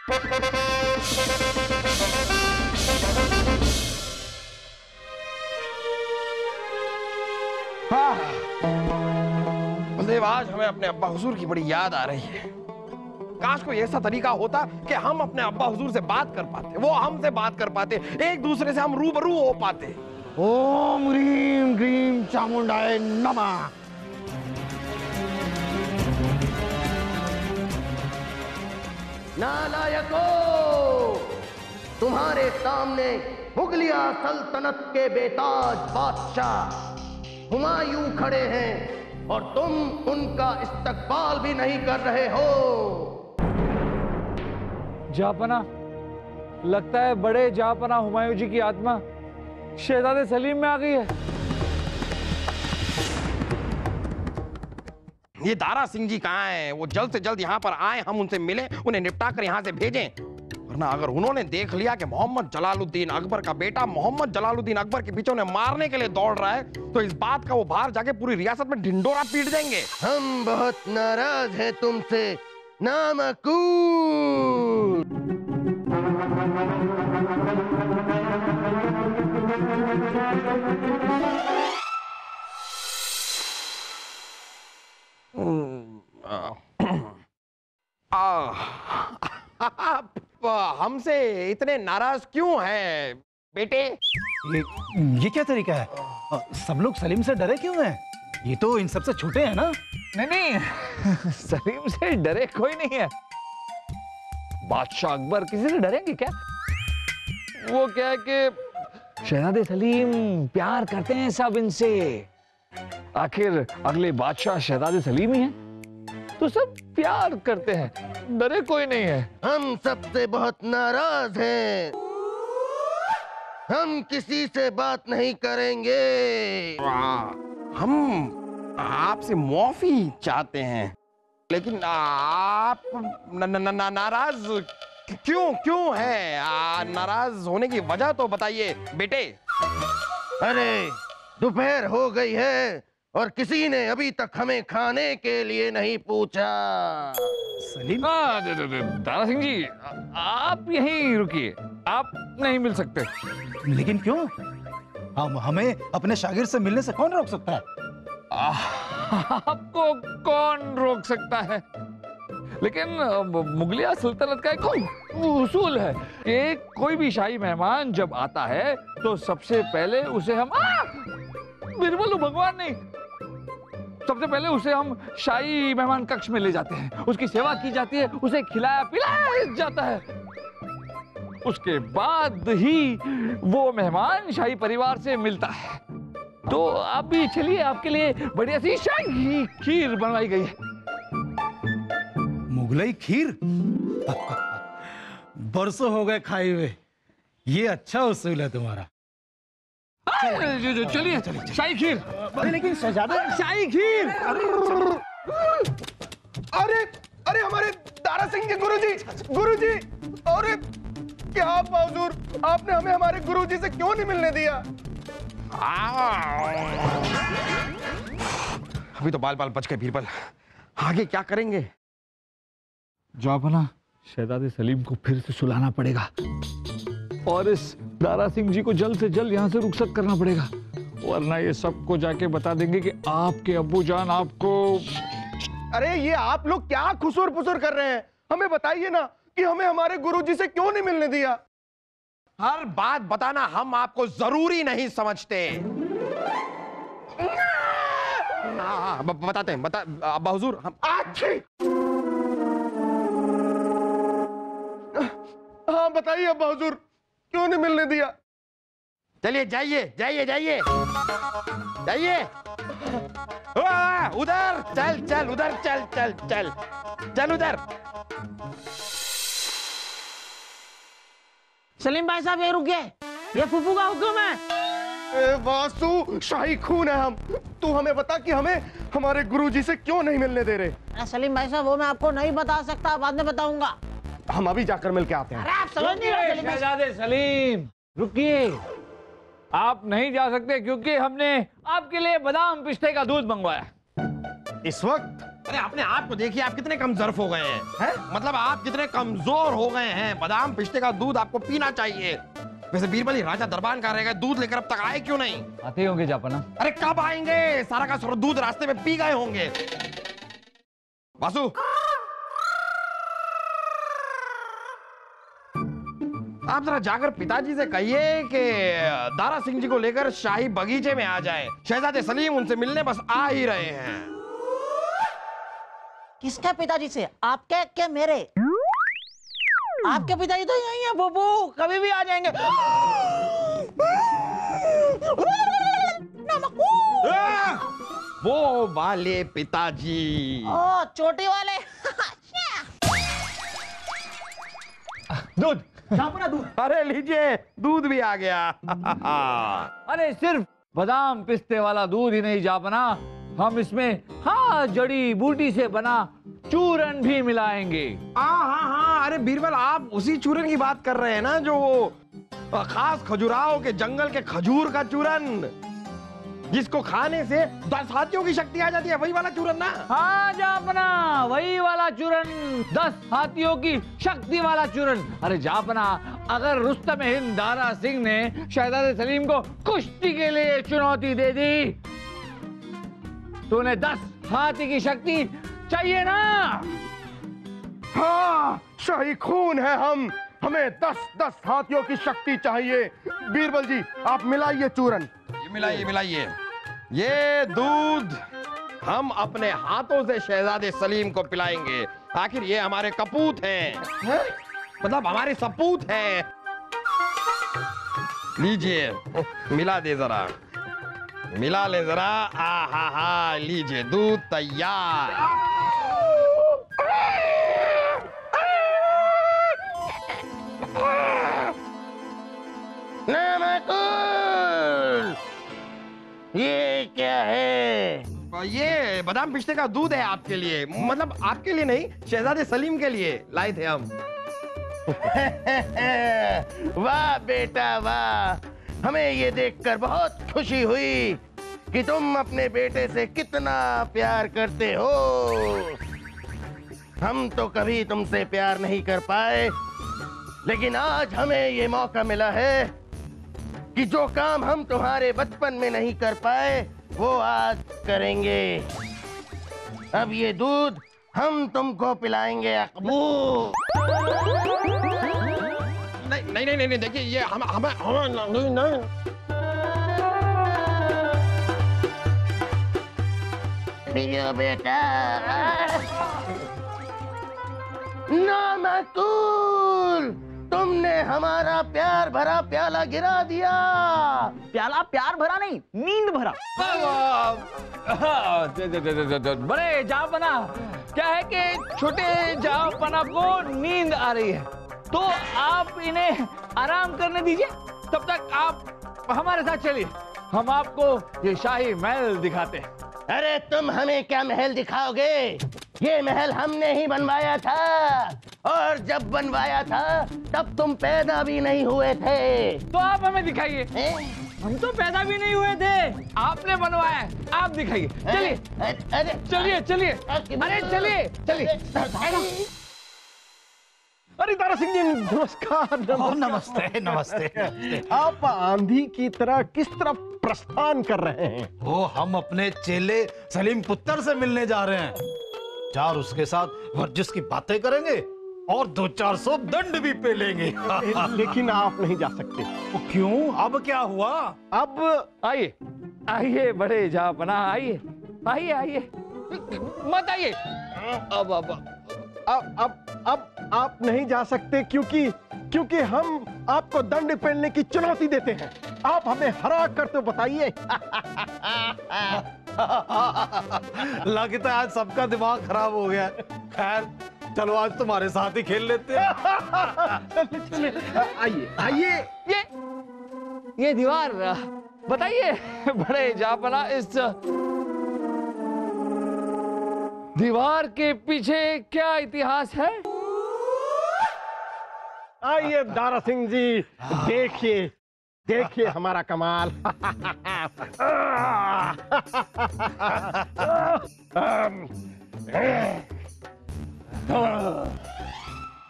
बलदेव, आज हमें अपने अब्बा हुजूर की बड़ी याद आ रही है। काश कोई ऐसा तरीका होता कि हम अपने अब्बा हुजूर से बात कर पाते, वो हमसे बात कर पाते, एक दूसरे से हम रूबरू हो पाते। ओम ह्रीम ग्रीम चामुंडाय नमः। नालायको, तुम्हारे सामने मुगलिया सल्तनत के बेताज बादशाह हुमायूं खड़े हैं और तुम उनका इस्तकबाल भी नहीं कर रहे हो। जापना, लगता है बड़े जापना हुमायूं जी की आत्मा शहजादे सलीम में आ गई है। ये दारा सिंह जी कहाँ हैं? वो जल्द से जल्द यहाँ पर आए, हम उनसे मिलें, उन्हें निपटा कर यहाँ से भेजें। वरना अगर उन्होंने देख लिया कि मोहम्मद जलालुद्दीन अकबर का बेटा मोहम्मद जलालुद्दीन अकबर के पीछे उन्हें मारने के लिए दौड़ रहा है, तो इस बात का वो बाहर जाके पूरी रियासत में ढिंडोरा पीट देंगे। हम बहुत नाराज हैं तुमसे, नामकूल। आप हमसे इतने नाराज क्यों हैं बेटे? ये क्या तरीका है? सब लोग सलीम से डरे क्यों हैं? ये तो इन सबसे छूटे हैं ना? नहीं सलीम से डरे कोई नहीं है। बादशाह अकबर किसी से डरेंगे क्या? वो क्या है कि शहजादे सलीम प्यार करते हैं सब इनसे। आखिर अगले बादशाह शहजादे सलीम ही हैं, तो सब प्यार करते हैं, डरे कोई नहीं है। हम सबसे बहुत नाराज हैं, हम किसी से बात नहीं करेंगे। हम आपसे माफी चाहते हैं, लेकिन आप नाराज क्यों हैं? नाराज होने की वजह तो बताइए बेटे। अरे दोपहर हो गई है और किसी ने अभी तक हमें खाने के लिए नहीं पूछा। सलीम, दारा सिंह जी, आप यहीं रुकिए, आप नहीं मिल सकते। लेकिन क्यों? हमें अपने शागिर्द से मिलने से कौन रोक सकता है? आपको कौन रोक सकता है? लेकिन मुगलिया सल्तनत का एक उसूल है कि कोई भी शाही मेहमान जब आता है तो सबसे पहले उसे हम बिरबल भगवान नहीं, सबसे पहले उसे हम शाही मेहमान कक्ष में ले जाते हैं, उसकी सेवा की जाती है, उसे खिलाया पिलाया जाता है। उसके बाद ही वो मेहमान शाही परिवार से मिलता है। तो आप भी चलिए, आपके लिए बढ़िया सी शाही खीर बनवाई गई है। मुगलई खीर? बरसों हो गए खाए हुए। ये अच्छा उसूल है तुम्हारा। चलिए शाही खीर। लेकिन शहजादे, शाही खीर। अरे हमारे दारा सिंह जी गुरुजी, अरे क्या हुजूर, आपने हमें हमारे गुरुजी से क्यों नहीं मिलने दिया? अभी तो बाल बच गए बीरबल, आगे क्या करेंगे? जापना, शहजादे सलीम को फिर से सुलाना पड़ेगा और इस दारा सिंह जी को जल्द से जल्द यहाँ से रुखसत करना पड़ेगा, वरना ये सबको जाके बता देंगे कि आपके अब्बू जान आपको। अरे ये आप लोग क्या खुसुर पुसुर कर रहे हैं? हमें बताइए ना कि हमें हमारे गुरुजी से क्यों नहीं मिलने दिया? हर बात बताना हम आपको जरूरी नहीं समझते। बताते हैं, अब्बा हुजूर, हम हाँ बताइए अब्बा हुजूर, क्यों नहीं मिलने दिया? चलिए जाइए उधर चल उधर चल उधर। सलीम भाई साहब, ये रुकिए, ये फूफू का हुक्म है। वासु, शाही खून है हम। तू हमें बता कि हमें हमारे गुरुजी से क्यों नहीं मिलने दे रहे? सलीम भाई साहब, वो मैं आपको नहीं बता सकता, बाद में बताऊंगा। हम अभी जाकर मिल के आते हैं। अरे आप समझ नहीं रहे सलीम भाई। शहजादे सलीम रुकिए, आप नहीं जा सकते क्योंकि हमने आपके लिए बादाम पिस्ते का दूध मंगवाया। इस वक्त अरे अपने आप को देखिए, आप कितने कमजोर हो गए हैं? मतलब आप कितने कमजोर हो गए हैं। बादाम पिस्ते का दूध आपको पीना चाहिए। वैसे बीरबल ही राजा दरबार का रहेगा, दूध लेकर अब तक आए क्यों नहीं? आते होंगे जापना। अरे कब आएंगे? सारा का सारा दूध रास्ते में पी गए होंगे। वासु, आप जरा जाकर पिताजी से कहिए कि दारा सिंह जी को लेकर शाही बगीचे में आ जाए। शहजादे सलीम उनसे मिलने बस आ ही रहे हैं। किसके पिताजी से? आपके क्या मेरे? आपके पिताजी तो यही है बुबू, कभी भी आ जाएंगे। वो वाले पिताजी। ओ चोटी वाले। दूध। दूध। अरे लीजिए, दूध भी आ गया। अरे सिर्फ बादाम पिस्ते वाला दूध ही नहीं जापना, हम इसमें हाँ जड़ी बूटी से बना चूरन भी मिलाएंगे। हाँ, अरे बीरबल आप उसी चूरन की बात कर रहे हैं ना, जो खास खजुराहो के जंगल के खजूर का चूरन, जिसको खाने से 10 हाथियों की शक्ति आ जाती है, वही वाला चूरन ना? हाँ जापना, वही वाला चूरन, 10 हाथियों की शक्ति वाला चूरन। अरे जापना, अगर रुस्तम हिंद दारा सिंह ने शहजादे सलीम को कुश्ती के लिए चुनौती दे दी तो उन्हें 10 हाथी की शक्ति चाहिए ना? हाँ, शाही खून है हम, हमें 10 हाथियों की शक्ति चाहिए। बीरबल जी, आप मिलाइए चूरन। ये मिलाइए। ये दूध हम अपने हाथों से शहजादे सलीम को पिलाएंगे। आखिर ये हमारे कपूत हैं, मतलब हमारे सपूत हैं। लीजिए, मिला दे जरा, मिला ले जरा। हा, लीजिए, दूध तैयार। नमकुल, ये क्या है? ये बादाम पिस्ते का दूध है आपके लिए, मतलब आपके लिए नहीं, शहजादे सलीम के लिए लाए थे हम। वाह बेटा वाह, हमें ये देखकर बहुत खुशी हुई कि तुम अपने बेटे से कितना प्यार करते हो। हम तो कभी तुमसे प्यार नहीं कर पाए, लेकिन आज हमें ये मौका मिला है कि जो काम हम तुम्हारे बचपन में नहीं कर पाए वो आज करेंगे। अब ये दूध हम तुमको पिलाएंगे अकबू। नहीं, देखिए ये हमें नहीं। पियो बेटा। नामकुल, तुमने हमारा प्यार भरा प्याला गिरा दिया। प्याला प्यार भरा नहीं, नींद भरा। बड़े जापना, क्या है कि छोटे जापना को नींद आ रही है, तो आप इन्हें आराम करने दीजिए। तब तक आप हमारे साथ चलिए, हम आपको ये शाही महल दिखाते हैं। अरे तुम हमें क्या महल दिखाओगे? ये महल हमने ही बनवाया था, और जब बनवाया था तब तुम पैदा भी नहीं हुए थे। तो आप हमें दिखाइए। हम तो पैदा भी नहीं हुए थे, आपने बनवाया है, आप दिखाइए। चलिए अरे चलिए, अरे चलिए। अरे दारा सिंह जी, नमस्कार। नमस्ते नमस्ते। आप आंधी की तरह किस तरफ प्रस्थान कर रहे हैं? वो हम अपने चेले सलीम पुत्र से मिलने जा रहे हैं। 4 उसके साथ वर्जिश की बातें करेंगे और 200-400 दंड भी पे लेंगे। लेकिन आप नहीं जा सकते। क्यों? अब क्या हुआ? अब आइए बड़े जापना, आइए। मत आइए। अब आप नहीं जा सकते, क्योंकि हम आपको दंड पेलने की चुनौती देते हैं। आप हमें हरा कर तो बताइए। लगता है आज सबका दिमाग खराब हो गया। खैर चलो, आज तुम्हारे साथ ही खेल लेते हैं। आइए। ये दीवार बताइए बड़े जापना, इस दीवार के पीछे क्या इतिहास है? आइए दारा सिंह जी, देखिए हमारा कमाल।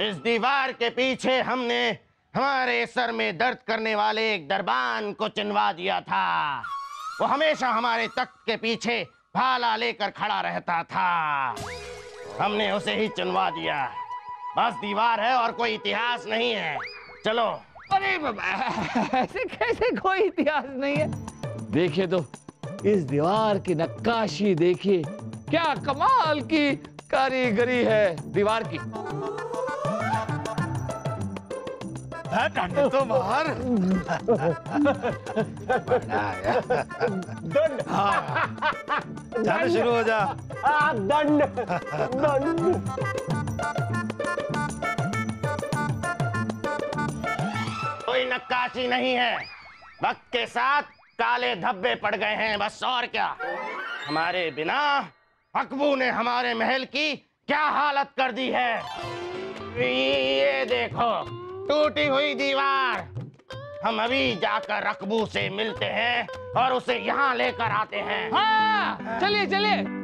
इस दीवार के पीछे हमने हमारे सर में दर्द करने वाले एक दरबान को चिनवा दिया था। वो हमेशा हमारे तख्त के पीछे भाला लेकर खड़ा रहता था। हमने उसे ही चुनवा दिया। बस दीवार है और कोई इतिहास नहीं है। चलो। अरे बाबा, ऐसे कैसे कोई इतिहास नहीं है? देखिए तो इस दीवार की नक्काशी देखिए, क्या कमाल की कारीगरी है दीवार की। डंड तो मार। दंड। जाने शुरू हो जा। दंड दंड। कोई नक्काशी नहीं है। वक्त के साथ काले धब्बे पड़ गए हैं, बस और क्या। हमारे बिना अकबू ने हमारे महल की क्या हालत कर दी है। ये देखो, टूटी हुई दीवार। हम अभी जाकर अकबू से मिलते हैं और उसे यहाँ लेकर आते हैं। हाँ, चलिए चलिए।